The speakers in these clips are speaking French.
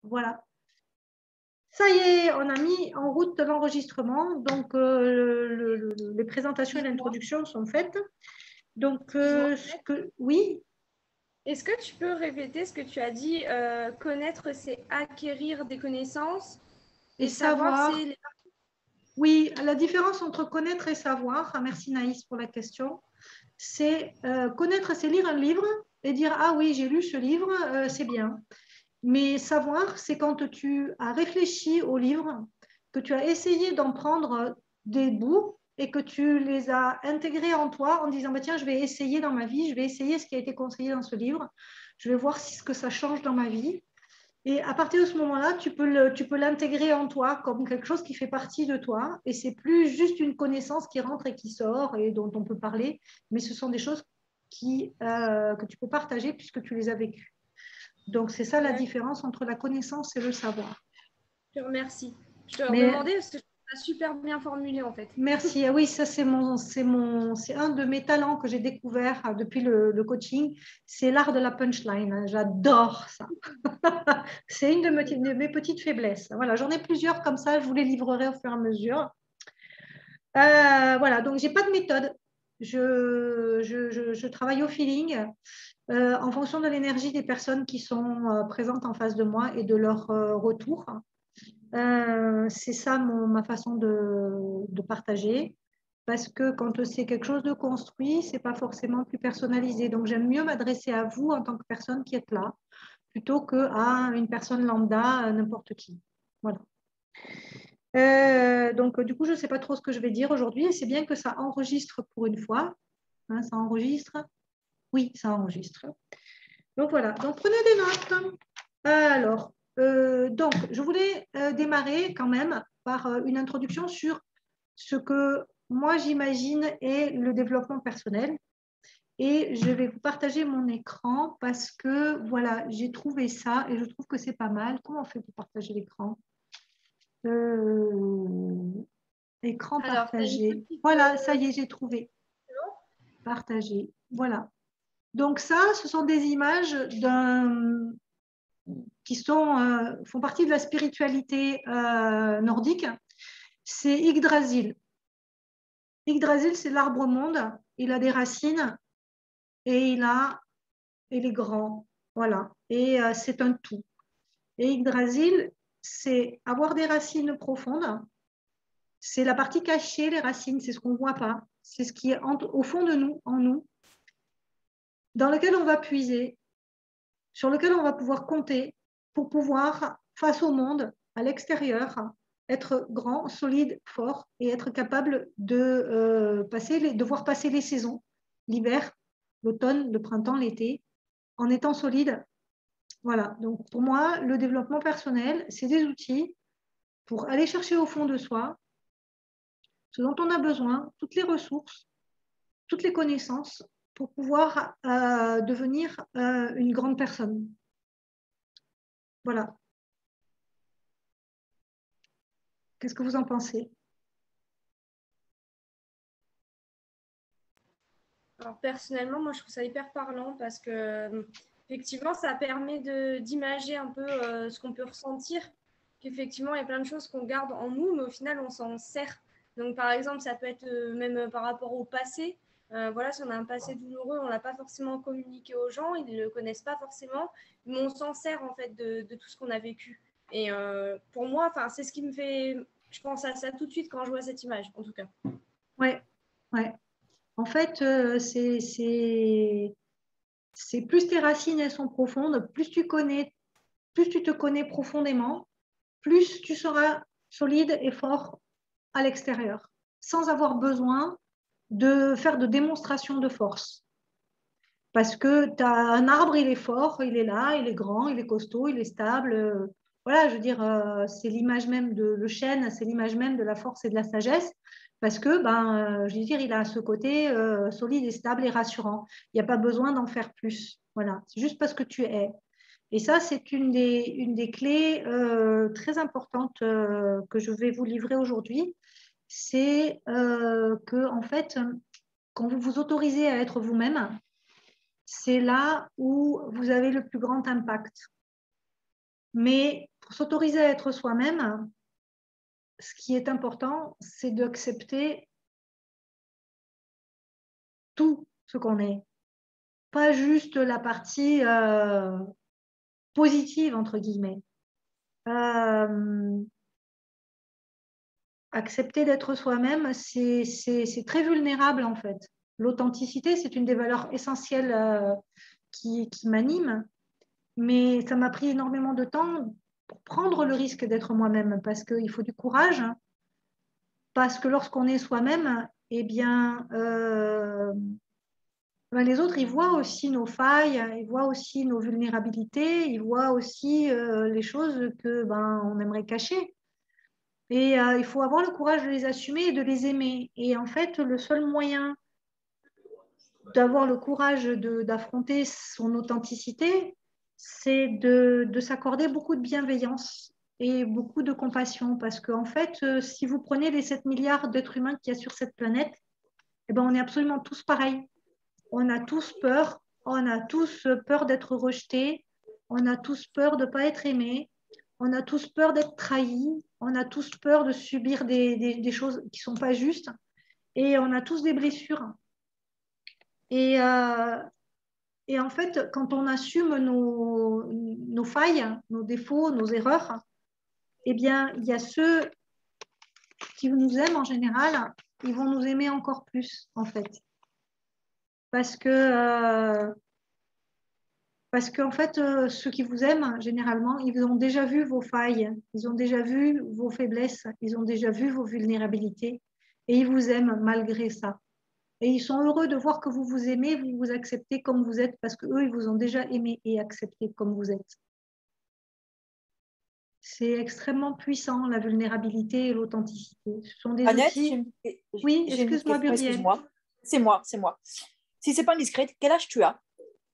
Voilà. Ça y est, on a mis en route l'enregistrement. Donc, les présentations et l'introduction sont faites. Donc, oui. Est-ce que tu peux répéter ce que tu as dit? Connaître, c'est acquérir des connaissances. Et savoir, c'est... Oui, la différence entre connaître et savoir, merci Naïs pour la question, c'est connaître, c'est lire un livre et dire « Ah oui, j'ai lu ce livre, c'est bien ». Mais savoir, c'est quand tu as réfléchi au livre, que tu as essayé d'en prendre des bouts et que tu les as intégrés en toi en disant bah, « Tiens, je vais essayer dans ma vie, je vais essayer ce qui a été conseillé dans ce livre, je vais voir ce que ça change dans ma vie ». Et à partir de ce moment-là, tu peux l'intégrer en toi comme quelque chose qui fait partie de toi. Et c'est plus juste une connaissance qui rentre et qui sort et dont on peut parler, mais ce sont des choses que tu peux partager puisque tu les as vécues. Donc, c'est ça la différence entre la connaissance et le savoir. Je te remercie. Je te demandais parce que tu as super bien formulé en fait. Merci. Oui, ça c'est un de mes talents que j'ai découvert depuis le coaching. C'est l'art de la punchline. J'adore ça. C'est une de mes petites faiblesses. Voilà, j'en ai plusieurs comme ça. Je vous les livrerai au fur et à mesure. Voilà, donc j'ai pas de méthode. Je travaille au feeling en fonction de l'énergie des personnes qui sont présentes en face de moi et de leur retour. C'est ça ma façon de partager. Parce que quand c'est quelque chose de construit, c'est pas forcément plus personnalisé. Donc j'aime mieux m'adresser à vous en tant que personne qui êtes là, plutôt qu'à une personne lambda, n'importe qui. Voilà. Donc du coup, je ne sais pas trop ce que je vais dire aujourd'hui. Et c'est bien que ça enregistre pour une fois. Hein, ça enregistre. Oui, ça enregistre. Donc voilà. Donc prenez des notes. Alors, donc je voulais démarrer quand même par une introduction sur ce que moi j'imagine est le développement personnel. Et je vais vous partager mon écran parce que voilà, j'ai trouvé ça et je trouve que c'est pas mal. Comment on fait pour partager l'écran? Écran partagé. Voilà, ça y est, j'ai trouvé. Partagé. Voilà. Donc ça, ce sont des images qui font partie de la spiritualité nordique. C'est Yggdrasil. Yggdrasil, c'est l'arbre-monde. Il a des racines et il est grand. Voilà. Et c'est un tout. Et Yggdrasil, c'est avoir des racines profondes. C'est la partie cachée, les racines, c'est ce qu'on ne voit pas. C'est ce qui est au fond de nous, en nous, dans lequel on va puiser, sur lequel on va pouvoir compter pour pouvoir, face au monde, à l'extérieur, être grand, solide, fort et être capable de voir passer les saisons, l'hiver, l'automne, le printemps, l'été, en étant solide. Voilà, donc pour moi, le développement personnel, c'est des outils pour aller chercher au fond de soi ce dont on a besoin, toutes les ressources, toutes les connaissances pour pouvoir devenir une grande personne. Voilà. Qu'est-ce que vous en pensez? Alors personnellement, moi je trouve ça hyper parlant parce que effectivement ça permet d'imager un peu ce qu'on peut ressentir. Qu'effectivement il y a plein de choses qu'on garde en nous, mais au final on s'en sert. Donc par exemple ça peut être même par rapport au passé. Voilà, si on a un passé douloureux, on l'a pas forcément communiqué aux gens, ils ne le connaissent pas forcément, mais on s'en sert en fait de tout ce qu'on a vécu. Et pour moi, enfin c'est ce qui me fait, je pense à ça tout de suite quand je vois cette image, en tout cas. Ouais, ouais. En fait, c'est plus tes racines elles sont profondes, plus tu te connais profondément, plus tu seras solide et fort à l'extérieur, sans avoir besoin de faire de démonstration de force. Parce que tu as un arbre, il est fort, il est là, il est grand, il est costaud, il est stable. Voilà, je veux dire, c'est l'image même le chêne, c'est l'image même de la force et de la sagesse. Parce que, je veux dire, il a ce côté solide et stable et rassurant. Il n'y a pas besoin d'en faire plus. Voilà, c'est juste parce que tu es. Et ça, c'est une des clés très importantes que je vais vous livrer aujourd'hui. C'est que, en fait, quand vous vous autorisez à être vous-même, c'est là où vous avez le plus grand impact. Mais pour s'autoriser à être soi-même, ce qui est important, c'est d'accepter tout ce qu'on est. Pas juste la partie positive, entre guillemets. Accepter d'être soi-même, c'est très vulnérable en fait. L'authenticité, c'est une des valeurs essentielles qui m'anime, mais ça m'a pris énormément de temps pour prendre le risque d'être moi-même parce qu'il faut du courage, parce que lorsqu'on est soi-même, eh bien, les autres, ils voient aussi nos failles, ils voient aussi nos vulnérabilités, ils voient aussi les choses que on aimerait cacher. Et il faut avoir le courage de les assumer et de les aimer. Et en fait, le seul moyen d'avoir le courage d'affronter son authenticité, c'est de s'accorder beaucoup de bienveillance et beaucoup de compassion. Parce qu'en fait, si vous prenez les 7 milliards d'êtres humains qu'il y a sur cette planète, eh ben, on est absolument tous pareils. On a tous peur, on a tous peur d'être rejetés, on a tous peur de ne pas être aimés, on a tous peur d'être trahis, on a tous peur de subir des choses qui ne sont pas justes et on a tous des blessures. Et, euh, et en fait, quand on assume nos failles, nos défauts, nos erreurs, eh bien, il y a ceux qui nous aiment en général, ils vont nous aimer encore plus, en fait. Parce que Parce qu'en fait, ceux qui vous aiment, généralement, ils ont déjà vu vos failles, ils ont déjà vu vos faiblesses, ils ont déjà vu vos vulnérabilités et ils vous aiment malgré ça. Et ils sont heureux de voir que vous vous aimez, vous vous acceptez comme vous êtes parce qu'eux, ils vous ont déjà aimé et accepté comme vous êtes. C'est extrêmement puissant, la vulnérabilité et l'authenticité. Ce sont des Annette, outils. Oui, j'ai une excuse-moi, question, Muriel. excuse-moi. C'est moi, c'est moi. Si c'est pas indiscret, quel âge tu as?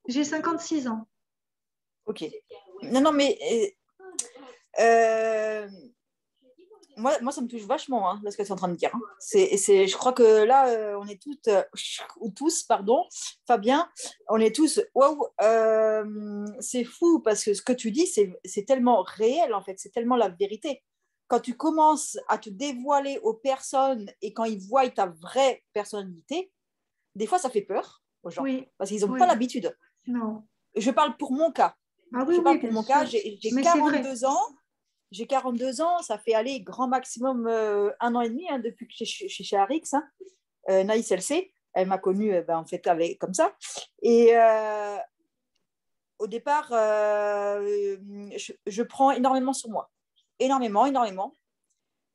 J'ai 56 ans. Ok. Non, non, mais euh, moi, ça me touche vachement, hein, ce que tu es en train de dire. Hein. Je crois que là, on est toutes, ou tous, pardon, Fabien, on est tous, waouh, c'est fou parce que ce que tu dis, c'est tellement réel, en fait, c'est tellement la vérité. Quand tu commences à te dévoiler aux personnes et quand ils voient ta vraie personnalité, des fois, ça fait peur aux gens Oui, parce qu'ils n'ont oui, pas l'habitude. non. Je parle pour mon cas. Ah oui, Je oui, parle pour bien mon cas. sûr. J'ai Mais c'est vrai. 42 ans. J'ai 42 ans, ça fait aller grand maximum 1 an et demi hein, depuis que je suis chez Arix. Hein. Naïs, elle sait, elle m'a connue en fait comme ça. Et au départ, je prends énormément sur moi. Énormément, énormément.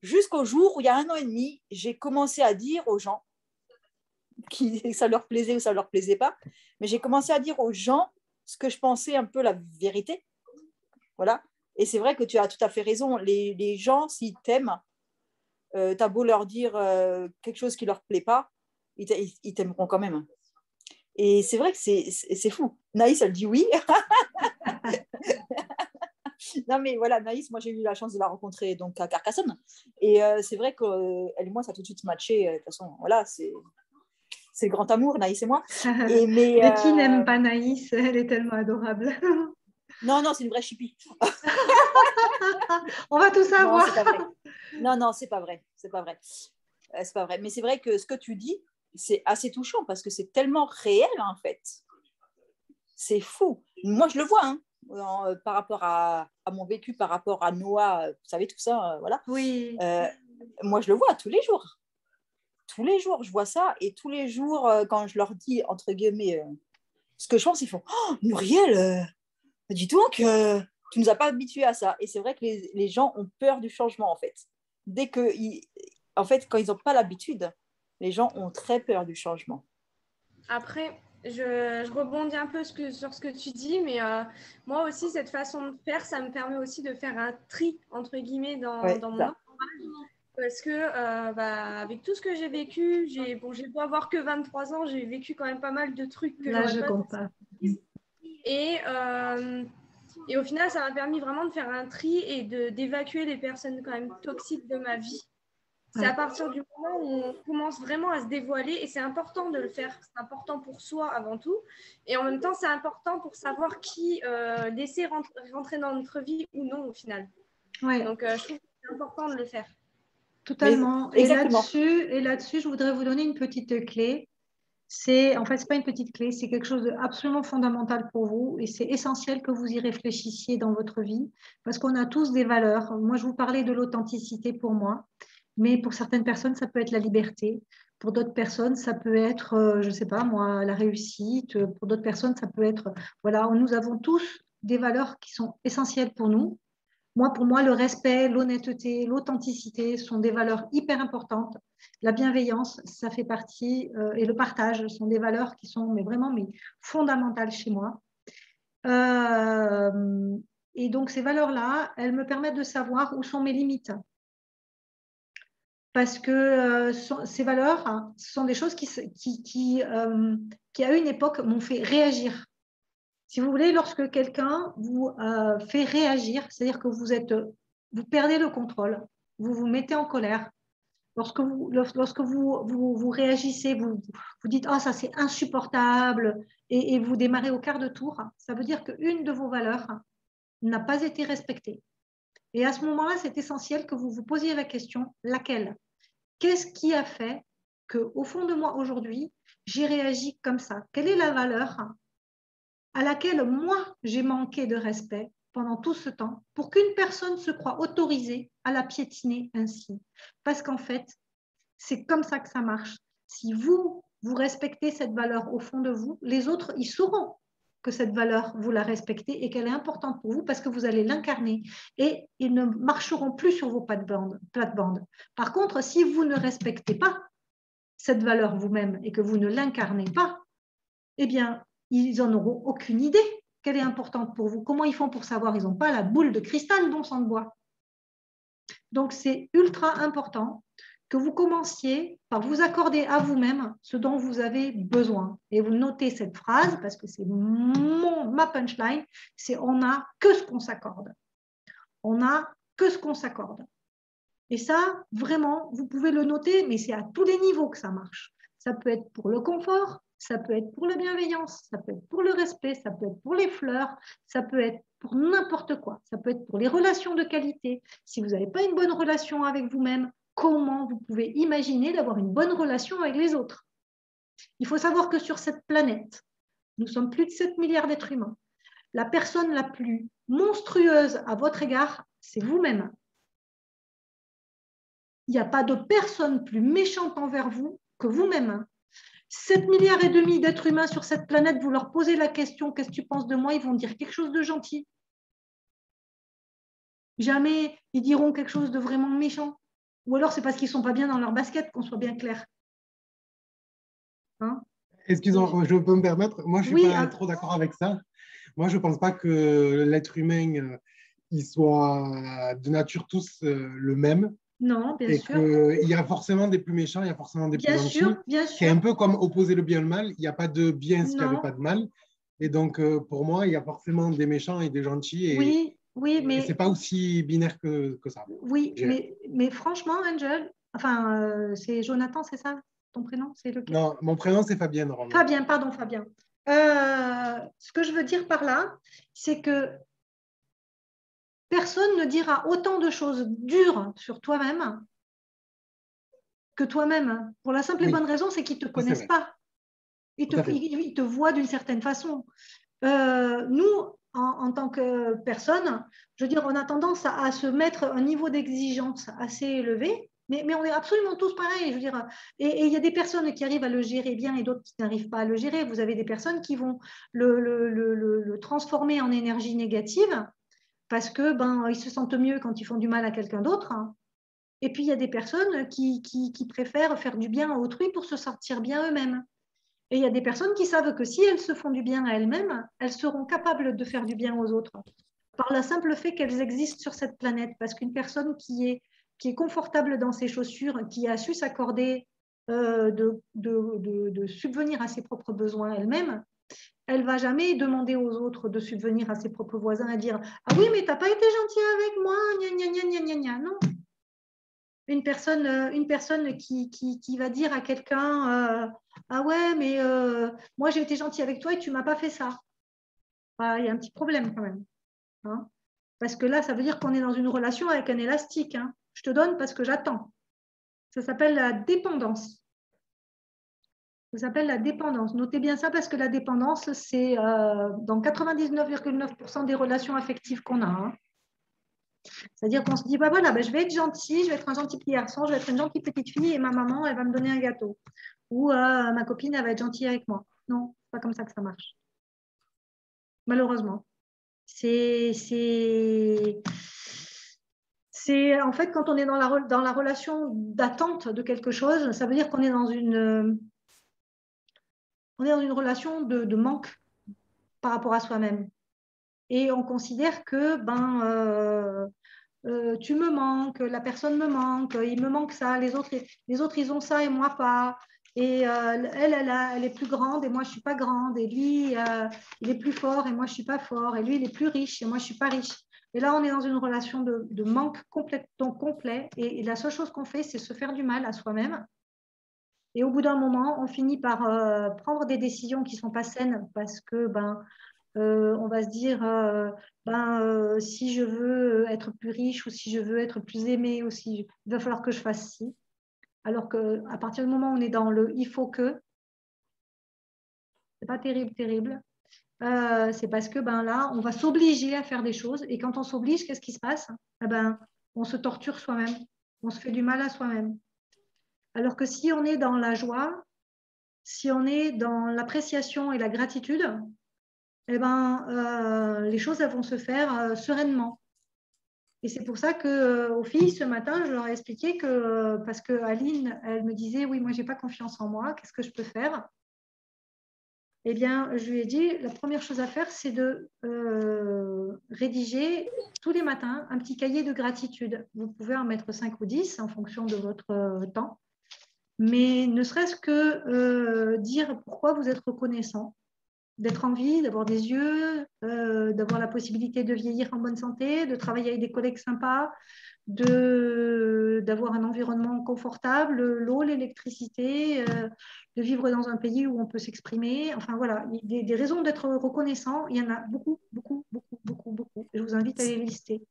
Jusqu'au jour où il y a 1 an et demi, j'ai commencé à dire aux gens, que ça leur plaisait ou ça leur plaisait pas, mais j'ai commencé à dire aux gens ce que je pensais un peu la vérité. Voilà. Et c'est vrai que tu as tout à fait raison. Les gens, s'ils t'aiment, tu as beau leur dire quelque chose qui ne leur plaît pas, ils t'aimeront quand même. Et c'est vrai que c'est fou. Naïs, elle dit oui. Non, mais voilà, Naïs, moi, j'ai eu la chance de la rencontrer donc, à Carcassonne. Et c'est vrai qu'elle et moi, ça a tout de suite matché. De toute façon, voilà, c'est le grand amour, Naïs et moi. Mais qui n'aime pas Naïs? Elle est tellement adorable. Non, non, c'est une vraie chipie. On va tout savoir. Non, c'est pas vrai. Non, non, c'est pas vrai. C'est pas vrai. C'est pas vrai. Mais c'est vrai que ce que tu dis, c'est assez touchant parce que c'est tellement réel, en fait. C'est fou. Moi, je le vois, hein, par rapport à mon vécu, par rapport à Noah, vous savez, tout ça, voilà. Oui. Moi, je le vois tous les jours. Tous les jours, je vois ça. Et tous les jours, quand je leur dis, entre guillemets, ce que je pense, ils font « Oh, Muriel, dis donc, tu nous as pas habitués à ça. » Et c'est vrai que les gens ont peur du changement, en fait. En fait, quand ils n'ont pas l'habitude, les gens ont très peur du changement. Après, je rebondis un peu sur ce que tu dis, mais moi aussi, cette façon de faire, ça me permet aussi de faire un tri, entre guillemets, Ouais, dans mon ça. entourage. Parce que avec tout ce que j'ai vécu, j'ai beau avoir que 23 ans, j'ai vécu quand même pas mal de trucs que Là, j'aurais je pas compte pas. Et, et au final, ça m'a permis vraiment de faire un tri et d'évacuer les personnes quand même toxiques de ma vie. C'est à partir du moment où on commence vraiment à se dévoiler et c'est important de le faire. C'est important pour soi avant tout. Et en même temps, c'est important pour savoir qui laisser rentrer dans notre vie ou non au final. Ouais. Donc, je trouve que c'est important de le faire. Totalement. Mais, exactement. Et là-dessus, je voudrais vous donner une petite clé. En fait, ce n'est pas une petite clé, c'est quelque chose d'absolument fondamental pour vous et c'est essentiel que vous y réfléchissiez dans votre vie parce qu'on a tous des valeurs. Moi, je vous parlais de l'authenticité pour moi, mais pour certaines personnes, ça peut être la liberté. Pour d'autres personnes, ça peut être, je ne sais pas moi, la réussite. Pour d'autres personnes, ça peut être, voilà, nous avons tous des valeurs qui sont essentielles pour nous. Pour moi, le respect, l'honnêteté, l'authenticité sont des valeurs hyper importantes. La bienveillance, ça fait partie, et le partage sont des valeurs qui sont vraiment fondamentales chez moi. Et donc, ces valeurs-là, elles me permettent de savoir où sont mes limites. Parce que ces valeurs, hein, ce sont des choses qui à une époque, m'ont fait réagir. Si vous voulez, lorsque quelqu'un vous fait réagir, c'est-à-dire que vous perdez le contrôle, vous vous mettez en colère, lorsque vous réagissez, vous dites « Oh, ça c'est insupportable » et vous démarrez au quart de tour, ça veut dire qu'une de vos valeurs n'a pas été respectée. Et à ce moment-là, c'est essentiel que vous vous posiez la question « Laquelle ?» Qu'est-ce qui a fait qu'au fond de moi aujourd'hui, j'ai réagi comme ça? Quelle est la valeur à laquelle moi, j'ai manqué de respect pendant tout ce temps pour qu'une personne se croie autorisée à la piétiner ainsi? Parce qu'en fait, c'est comme ça que ça marche. Si vous respectez cette valeur au fond de vous, les autres, ils sauront que cette valeur, vous la respectez et qu'elle est importante pour vous parce que vous allez l'incarner et ils ne marcheront plus sur vos plates-bandes. Par contre, si vous ne respectez pas cette valeur vous-même et que vous ne l'incarnez pas, eh bien, ils n'en auront aucune idée qu'elle est importante pour vous. Comment ils font pour savoir? Ils n'ont pas la boule de cristal, bon sang de bois. Donc, c'est ultra important que vous commenciez par vous accorder à vous-même ce dont vous avez besoin. Et vous notez cette phrase parce que c'est ma punchline, c'est on n'a que ce qu'on s'accorde. On n'a que ce qu'on s'accorde. Et ça, vraiment, vous pouvez le noter, mais c'est à tous les niveaux que ça marche. Ça peut être pour le confort, ça peut être pour la bienveillance, ça peut être pour le respect, ça peut être pour les fleurs, ça peut être pour n'importe quoi. Ça peut être pour les relations de qualité. Si vous n'avez pas une bonne relation avec vous-même, comment vous pouvez imaginer d'avoir une bonne relation avec les autres? Il faut savoir que sur cette planète, nous sommes plus de 7 milliards d'êtres humains. La personne la plus monstrueuse à votre égard, c'est vous-même. Il n'y a pas de personne plus méchante envers vous que vous-même. 7 milliards et demi d'êtres humains sur cette planète, vous leur posez la question « Qu'est-ce que tu penses de moi ?» Ils vont dire quelque chose de gentil. Jamais ils diront quelque chose de vraiment méchant. Ou alors c'est parce qu'ils ne sont pas bien dans leur basket, qu'on soit bien clair. Hein? Excusez-moi, je peux me permettre, moi je ne suis pas trop d'accord avec ça. Moi je ne pense pas que l'être humain, il soit de nature tous le même. Non, bien sûr. Et qu'il y a forcément des plus méchants, il y a forcément des plus gentils. Bien sûr. C'est un peu comme opposer le bien et le mal. Il n'y a pas de bien s'il n'y avait pas de mal. Et donc, pour moi, il y a forcément des méchants et des gentils. Et, mais ce n'est pas aussi binaire que ça. Oui, mais franchement, Angel, c'est Jonathan, c'est ça ton prénom? C'est lequel? Non, mon prénom, c'est Fabienne. Fabien, pardon, Fabien. Ce que je veux dire par là, c'est que personne ne dira autant de choses dures sur toi-même que toi-même. Pour la simple et bonne raison, c'est qu'ils ne te connaissent pas. Ils te voient d'une certaine façon. Nous, en tant que personne, je veux dire, on a tendance à se mettre un niveau d'exigence assez élevé, mais on est absolument tous pareils. Je veux dire, et il y a des personnes qui arrivent à le gérer bien et d'autres qui n'arrivent pas à le gérer. Vous avez des personnes qui vont le transformer en énergie négative parce que ils se sentent mieux quand ils font du mal à quelqu'un d'autre. Et puis, il y a des personnes qui préfèrent faire du bien à autrui pour se sentir bien eux-mêmes. Et il y a des personnes qui savent que si elles se font du bien à elles-mêmes, elles seront capables de faire du bien aux autres par le simple fait qu'elles existent sur cette planète. Parce qu'une personne qui est confortable dans ses chaussures, qui a su s'accorder de subvenir à ses propres besoins elle-même, elle ne va jamais demander aux autres de subvenir à ses propres voisins et dire « Ah oui, mais tu n'as pas été gentil avec moi, gna gna gna gna gna gna. » Non. Une personne qui va dire à quelqu'un ah ouais, mais moi j'ai été gentille avec toi et tu ne m'as pas fait ça. Il y a un petit problème quand même. Hein? Parce que là, ça veut dire qu'on est dans une relation avec un élastique. Hein. Je te donne parce que j'attends. Ça s'appelle la dépendance. Ça s'appelle la dépendance. Notez bien ça parce que la dépendance, c'est dans 99,9% des relations affectives qu'on a. Hein. C'est-à-dire qu'on se dit, bah voilà, bah, je vais être gentil, je vais être un gentil petit garçon, je vais être une gentille petite fille et ma maman, elle va me donner un gâteau. Ou ma copine, elle va être gentille avec moi. Non, c'est pas comme ça que ça marche. Malheureusement. C'est en fait quand on est dans la relation d'attente de quelque chose, ça veut dire qu'on est dans une relation de manque par rapport à soi-même. Et on considère que tu me manques, la personne me manque, il me manque ça, les autres ils ont ça et moi pas. Et elle est plus grande et moi je suis pas grande. Et lui, il est plus fort et moi je suis pas fort. Et lui, il est plus riche et moi je suis pas riche. Et là, on est dans une relation de manque complètement complet. Et la seule chose qu'on fait, c'est se faire du mal à soi-même. Et au bout d'un moment, on finit par prendre des décisions qui sont pas saines parce que on va se dire si je veux être plus riche ou si je veux être plus aimé ou si il va falloir que je fasse ci. Alors qu'à partir du moment où on est dans le il faut que, c'est pas terrible. C'est parce que là, on va s'obliger à faire des choses. Et quand on s'oblige, qu'est-ce qui se passe? On se torture soi-même. On se fait du mal à soi-même. Alors que si on est dans la joie, si on est dans l'appréciation et la gratitude, les choses elles vont se faire sereinement. Et c'est pour ça qu'aux filles, ce matin, je leur ai expliqué que, parce que Aline, elle me disait, oui, moi, je n'ai pas confiance en moi, qu'est-ce que je peux faire? Eh bien, je lui ai dit, la première chose à faire, c'est de rédiger tous les matins un petit cahier de gratitude. Vous pouvez en mettre 5 ou 10 en fonction de votre temps. Mais ne serait-ce que dire pourquoi vous êtes reconnaissant, d'être en vie, d'avoir des yeux, d'avoir la possibilité de vieillir en bonne santé, de travailler avec des collègues sympas, d'avoir un environnement confortable, l'eau, l'électricité, de vivre dans un pays où on peut s'exprimer. Enfin voilà, des raisons d'être reconnaissant, il y en a beaucoup. Je vous invite à les lister.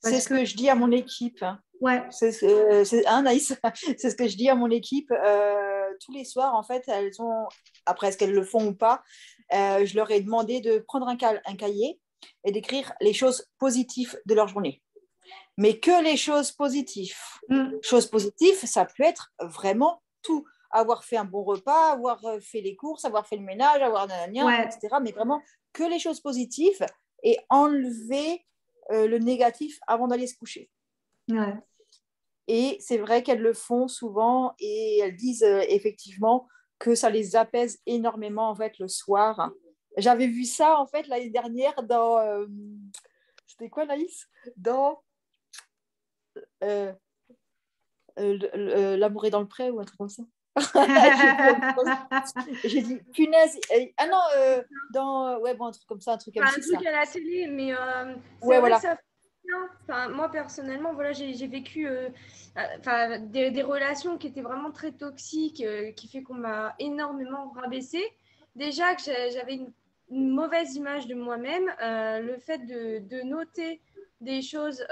C'est ce que je dis à mon équipe. Ouais. Naïs, c'est ce que je dis à mon équipe tous les soirs. En fait, elles ont, après est-ce qu'elles le font ou pas, je leur ai demandé de prendre un cahier et d'écrire les choses positives de leur journée. Mais que les choses positives. Choses positives, ça peut être vraiment tout. Avoir fait un bon repas, avoir fait les courses, avoir fait le ménage, avoir etc. Mais vraiment que les choses positives et enlever le négatif avant d'aller se coucher. Ouais. Et c'est vrai qu'elles le font souvent et elles disent effectivement que ça les apaise énormément en fait le soir. J'avais vu ça en fait l'année dernière dans c'était quoi Naïs? Dans L'amour est dans le pré ou un truc comme ça. J'ai dit punaise. Ah non, dans un truc comme ça, un truc comme ça. Un truc à la télé, mais ouais, voilà. Ça enfin, moi personnellement, voilà, j'ai vécu des relations qui étaient vraiment très toxiques, qui fait qu'on m'a énormément rabaissée. Déjà que j'avais une mauvaise image de moi-même, le fait de noter des choses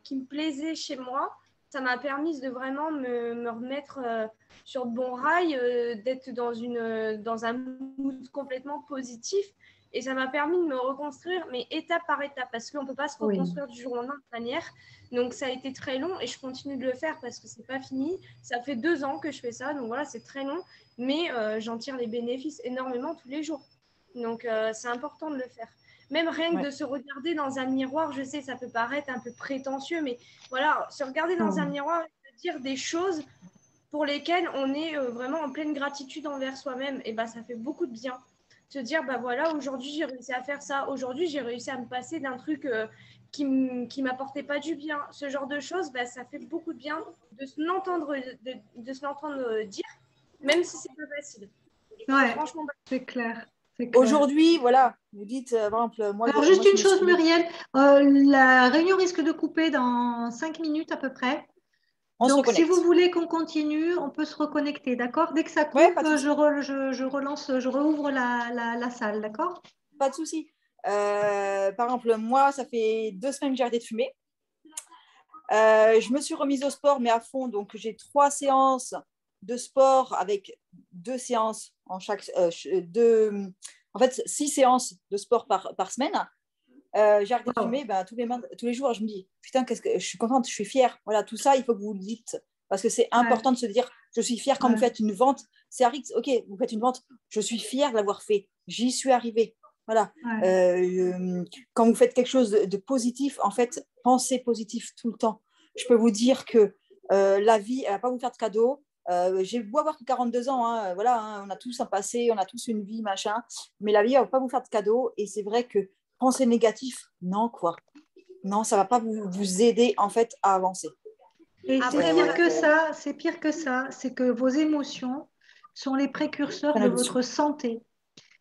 qui me plaisaient chez moi, ça m'a permis de vraiment me remettre sur de bons rails, d'être dans un mood complètement positif. Et ça m'a permis de me reconstruire, mais étape par étape, parce qu'on ne peut pas se reconstruire du jour au lendemain de manière. Donc, ça a été très long et je continue de le faire parce que ce n'est pas fini. Ça fait 2 ans que je fais ça, donc voilà, c'est très long, mais j'en tire les bénéfices énormément tous les jours. Donc, c'est important de le faire. Même rien que de se regarder dans un miroir, je sais, ça peut paraître un peu prétentieux, mais voilà, se regarder dans un miroir et se dire des choses pour lesquelles on est vraiment en pleine gratitude envers soi-même, et ça fait beaucoup de bien. Se dire, voilà, aujourd'hui, j'ai réussi à faire ça. Aujourd'hui, j'ai réussi à me passer d'un truc qui ne m'apportait pas du bien. Ce genre de choses, ça fait beaucoup de bien de se l'entendre dire, même si ce n'est pas facile. Ouais, franchement, c'est clair. Aujourd'hui, voilà, vous dites, par exemple, moi... Alors, juste une chose, Muriel, la réunion risque de couper dans 5 minutes à peu près. Donc, si vous voulez qu'on continue, on peut se reconnecter, d'accord? Dès que ça coupe, je relance, je rouvre la salle, d'accord? Pas de souci. Par exemple, moi, ça fait 2 semaines que j'ai arrêté de fumer. Je me suis remise au sport, mais à fond. Donc, j'ai 3 séances de sport avec 2 séances en chaque. En fait, 6 séances de sport par semaine. J'ai arrêté de fumer tous les jours. Je me dis, putain, je suis contente, je suis fière. Voilà, tout ça, il faut que vous le dites. Parce que c'est important de se dire, je suis fière quand vous faites une vente. C'est Arix, ok, vous faites une vente, je suis fière de l'avoir fait. J'y suis arrivée. Voilà. Quand vous faites quelque chose de positif, en fait, pensez positif tout le temps. Je peux vous dire que la vie, elle ne va pas vous faire de cadeaux. J'ai beau avoir que 42 ans, hein, voilà, hein, on a tous un passé, on a tous une vie, machin, mais la vie, elle ne va pas vous faire de cadeaux. Et c'est vrai que penser négatif, non, quoi. Non, ça ne va pas vous aider, en fait, à avancer. Et c'est pire que ça, c'est que vos émotions sont les précurseurs de votre santé.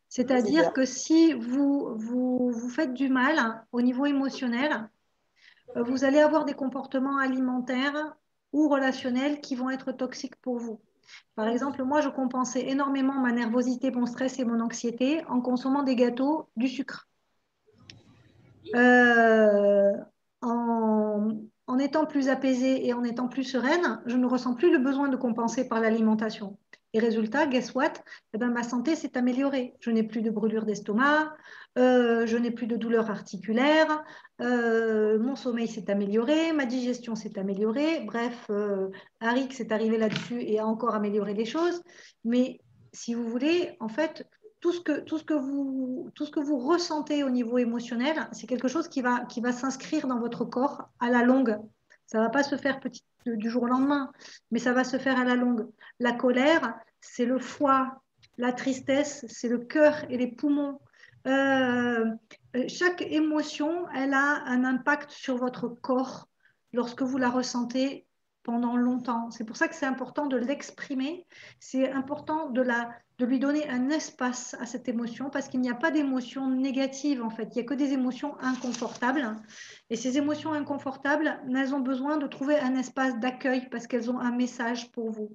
C'est-à-dire que si vous faites du mal au niveau émotionnel, vous allez avoir des comportements alimentaires ou relationnels qui vont être toxiques pour vous. Par exemple, moi, je compensais énormément ma nervosité, mon stress et mon anxiété en consommant des gâteaux, du sucre. En étant plus apaisée et en étant plus sereine, je ne ressens plus le besoin de compenser par l'alimentation. Et résultat, guess what? Eh ben, ma santé s'est améliorée. Je n'ai plus de brûlure d'estomac, je n'ai plus de douleurs articulaires, mon sommeil s'est amélioré, ma digestion s'est améliorée. Bref, Harry s'est arrivé là-dessus et a encore amélioré les choses. Mais si vous voulez, en fait, tout ce que vous ressentez au niveau émotionnel, c'est quelque chose qui va s'inscrire dans votre corps à la longue. Ça ne va pas se faire du jour au lendemain, mais ça va se faire à la longue. La colère, c'est le foie. La tristesse, c'est le cœur et les poumons. Chaque émotion, elle a un impact sur votre corps lorsque vous la ressentez pendant longtemps. C'est pour ça que c'est important de l'exprimer. C'est important de lui donner un espace à cette émotion parce qu'il n'y a pas d'émotion négative en fait. Il n'y a que des émotions inconfortables. Et ces émotions inconfortables, elles ont besoin de trouver un espace d'accueil parce qu'elles ont un message pour vous.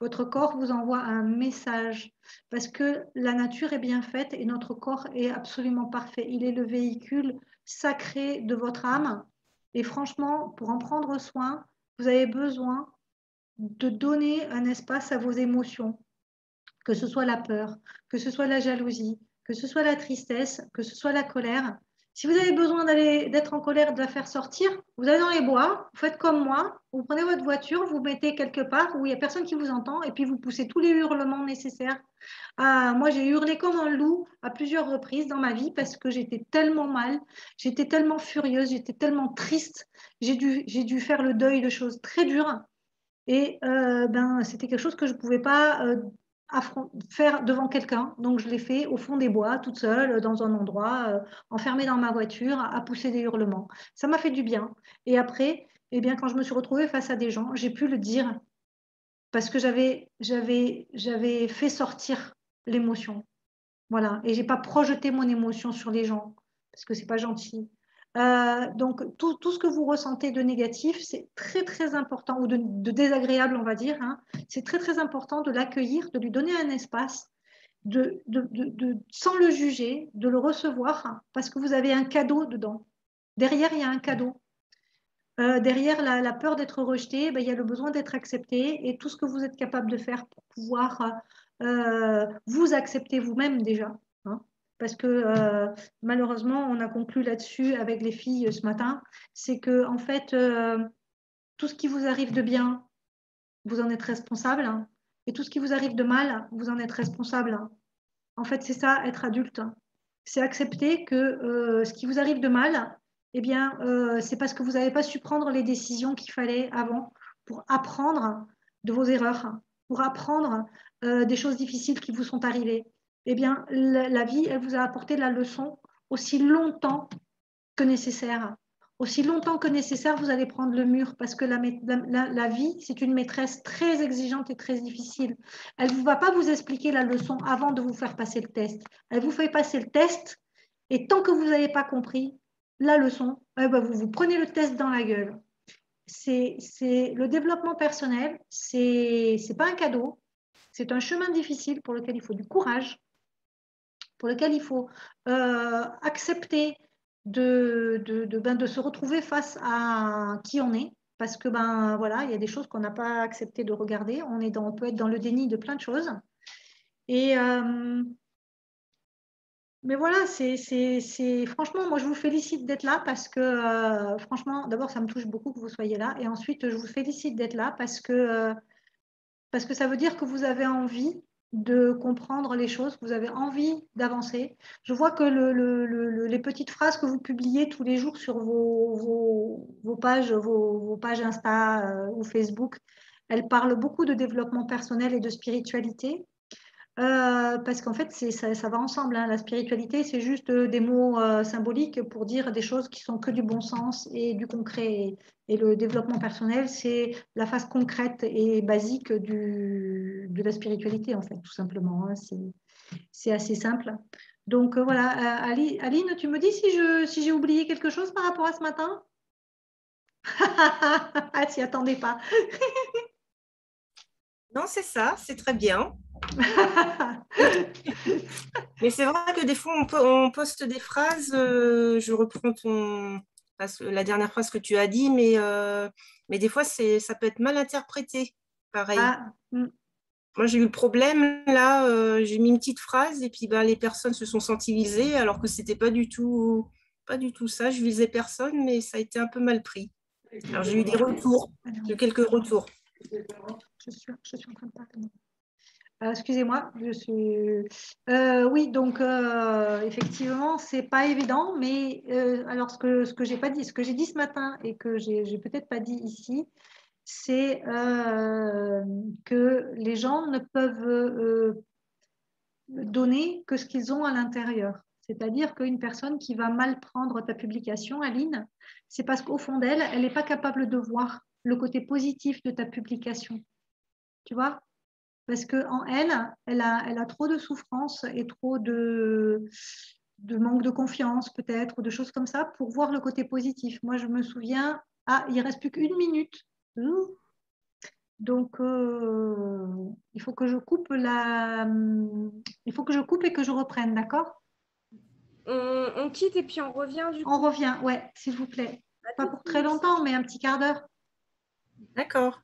Votre corps vous envoie un message parce que la nature est bien faite et notre corps est absolument parfait. Il est le véhicule sacré de votre âme. Et franchement, pour en prendre soin, vous avez besoin de donner un espace à vos émotions, que ce soit la peur, que ce soit la jalousie, que ce soit la tristesse, que ce soit la colère. Si vous avez besoin d'être en colère, de la faire sortir, vous allez dans les bois, vous faites comme moi, vous prenez votre voiture, vous mettez quelque part où il n'y a personne qui vous entend et puis vous poussez tous les hurlements nécessaires. Moi, j'ai hurlé comme un loup à plusieurs reprises dans ma vie parce que j'étais tellement mal, j'étais tellement furieuse, j'étais tellement triste. J'ai dû faire le deuil de choses très dures. Et c'était quelque chose que je ne pouvais pas faire devant quelqu'un. Donc, je l'ai fait au fond des bois, toute seule, dans un endroit, enfermée dans ma voiture, à pousser des hurlements. Ça m'a fait du bien. Et après, eh bien, quand je me suis retrouvée face à des gens, j'ai pu le dire parce que j'avais fait sortir l'émotion. Voilà. Et je n'ai pas projeté mon émotion sur les gens parce que ce n'est pas gentil. Donc, tout ce que vous ressentez de négatif, c'est très, très important, ou de désagréable, on va dire, hein, c'est très, très important de l'accueillir, de lui donner un espace, sans le juger, de le recevoir, hein, parce que vous avez un cadeau dedans. Derrière, il y a un cadeau. Derrière la peur d'être rejeté, il y a le besoin d'être accepté, et tout ce que vous êtes capable de faire pour pouvoir vous accepter vous-même déjà. Hein. Parce que malheureusement, on a conclu là-dessus avec les filles ce matin, c'est que en fait, tout ce qui vous arrive de bien, vous en êtes responsable, hein, et tout ce qui vous arrive de mal, vous en êtes responsable. Hein. En fait, c'est ça, être adulte. C'est accepter que ce qui vous arrive de mal, eh bien, c'est parce que vous n'avez pas su prendre les décisions qu'il fallait avant pour apprendre de vos erreurs, pour apprendre des choses difficiles qui vous sont arrivées. Eh bien, la vie, elle vous a apporté la leçon aussi longtemps que nécessaire. Aussi longtemps que nécessaire, vous allez prendre le mur parce que la vie, c'est une maîtresse très exigeante et très difficile. Elle ne va pas vous expliquer la leçon avant de vous faire passer le test. Elle vous fait passer le test et tant que vous n'avez pas compris la leçon, vous prenez le test dans la gueule. C'est le développement personnel, c'est pas un cadeau, c'est un chemin difficile pour lequel il faut du courage. pour lesquels il faut accepter de se retrouver face à qui on est, parce que voilà, il y a des choses qu'on n'a pas accepté de regarder. On peut être dans le déni de plein de choses. Et mais voilà, franchement, moi je vous félicite d'être là parce que franchement, d'abord ça me touche beaucoup que vous soyez là, et ensuite je vous félicite d'être là parce que ça veut dire que vous avez envie de comprendre les choses, que vous avez envie d'avancer. Je vois que les petites phrases que vous publiez tous les jours sur vos pages, vos pages Insta ou Facebook, elles parlent beaucoup de développement personnel et de spiritualité. Parce qu'en fait, ça va ensemble, hein. La spiritualité, c'est juste des mots symboliques pour dire des choses qui sont que du bon sens et du concret. Et le développement personnel, c'est la phase concrète et basique de la spiritualité, en fait, tout simplement, hein. C'est assez simple. Donc voilà, Aline, tu me dis si j'ai oublié quelque chose par rapport à ce matin? Ah, t'y attendais pas. Non, c'est ça, c'est très bien. Mais c'est vrai que des fois, on poste des phrases, je reprends la dernière phrase que tu as dit, mais des fois, ça peut être mal interprété, pareil. Ah, Moi, j'ai eu le problème, là, j'ai mis une petite phrase et puis les personnes se sont senties visées alors que c'était pas du tout ça. Je visais personne, mais ça a été un peu mal pris. Alors, j'ai eu des retours, quelques retours. Je suis en train de parler. Excusez-moi, oui, donc effectivement, c'est pas évident, mais alors ce que j'ai pas dit, ce que j'ai dit ce matin et que j'ai peut-être pas dit ici, c'est que les gens ne peuvent donner que ce qu'ils ont à l'intérieur. C'est-à-dire qu'une personne qui va mal prendre ta publication, Aline, c'est parce qu'au fond d'elle, elle n'est pas capable de voir le côté positif de ta publication. Tu vois? Parce qu'en elle a trop de souffrance et trop de manque de confiance peut-être, ou de choses comme ça, pour voir le côté positif. Moi, je me souviens, il ne reste plus qu'une minute. Donc, il faut que je coupe il faut que je coupe et que je reprenne, d'accord? On quitte et puis on revient du coup. On revient, ouais, s'il vous plaît. Pas pour très longtemps, mais un petit quart d'heure. D'accord.